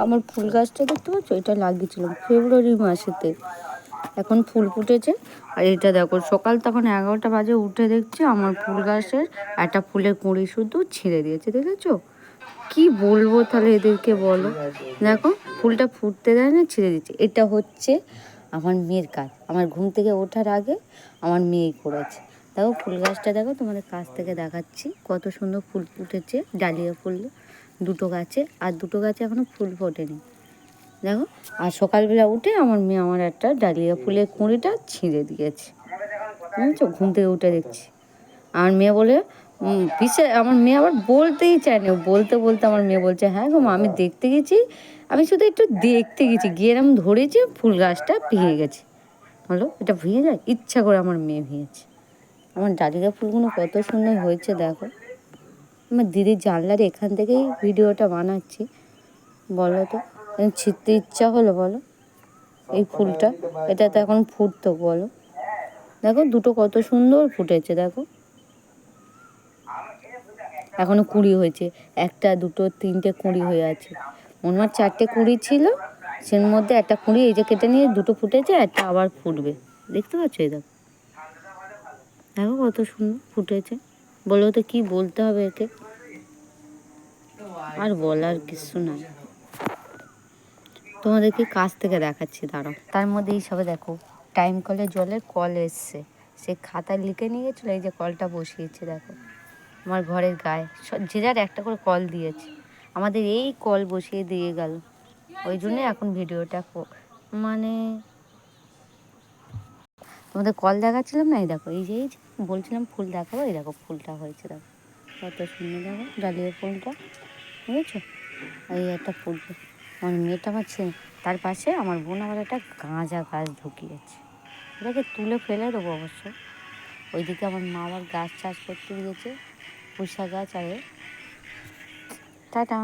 আমার ফুল গাছটা দেখতে পাচ্ছ, এটা লাগিয়েছিলাম ফেব্রুয়ারি মাসেতে, এখন ফুল ফুটেছে। আর এটা দেখো, সকাল তখন 11টা বাজে উঠে দেখছি আমার ফুল গাছের একটা ফুলের কুঁড়ি শুধু ছিঁড়ে দিয়েছে, দেখেছো? কি বলবো তাহলে এদেরকে বলো। দেখো ফুলটা ফুটতে দেয় না, ছিঁড়ে দিচ্ছে। এটা হচ্ছে আমার মেয়ের কাজ, আমার ঘুম থেকে ওঠার আগে আমার মেয়েই করেছে। দেখো ফুল গাছটা দেখো, তোমাদের কাছ থেকে দেখাচ্ছি কত সুন্দর ফুল ফুটেছে, ডালিয়া ফুল দুটো গাছে, আর দুটো গাছে এখনো ফুল ফোটেনি দেখো। আর সকালবেলা উঠে আমার মেয়ে আমার একটা ডালিয়া ফুলের কুঁড়িটা ছিঁড়ে দিয়েছে, বুঝেছো? ঘুম থেকে উঠে দেখছি আমার মেয়ে বলে আমার মেয়ে আবার বলতেই চায় না, বলতে বলতে আমার মেয়ে বলছে, হ্যাঁ গো মা, আমি দেখতে গেছি, আমি শুধু একটু দেখতে গেছি, গিয়ে এরম ধরেছি ফুল গাছটা ভেঙে গেছে। বলো এটা ভেঙে যায়? ইচ্ছা করে আমার মেয়ে ভেঙেছে। আমার ডালিয়া ফুলগুলো কত সুন্দর হয়েছে দেখো। আমার দিদির জানলার এখান থেকেই ভিডিওটা বানাচ্ছি, বলো তো ছিঁড়তে ইচ্ছা হলো বলো এই ফুলটা? এটা তো এখন ফুটতো বলো। দেখো দুটো কত সুন্দর ফুটেছে দেখো, এখনো কুঁড়ি হয়েছে, একটা দুটো তিনটে কুঁড়ি হয়ে আছে। মনে হয় 4টে কুঁড়ি ছিল, সের মধ্যে একটা কুঁড়ি এই যে কেটে নিয়ে দুটো ফুটেছে, একটা আবার ফুটবে, দেখতে পাচ্ছ? এই দেখো, দেখো কত সুন্দর ফুটেছে। বলো তো কি বলতে হবে একে, আর বলার কিছু নাই। তোমাদেরকে কাছ থেকে দেখাচ্ছি দাঁড়াও। তার মধ্যে এই সবে দেখো টাইম কলে জলের কল এসছে, সে খাতায় লিখে নিয়ে গেছিলো, এই যে কলটা বসিয়েছে দেখো আমার ঘরের গায়ে। যে যার একটা করে কল দিয়েছে, আমাদের এই কল বসিয়ে দিয়ে গেল। ওই জন্যে এখন ভিডিওটা মানে তোমাদের কল দেখাচ্ছিলাম না, এই দেখো এই যে বলছিলাম ফুল দেখাবো, এই দেখো ফুলটা হয়েছে দেখো কত সুন্দর, দেখো ডালিয়া ফুলটা, বুঝেছো? এই একটা ফুল আমার মেয়েটা আমার ছেলে, তার পাশে আমার বোন আবার একটা গাঁজা গাছ ঢুকিয়েছে, এটাকে তুলে ফেলে দেবো অবশ্য। ওইদিকে আমার মা আবার গাছ চাষ করতে দিয়েছে, পুঁইশাক গাছ। আর টাটা।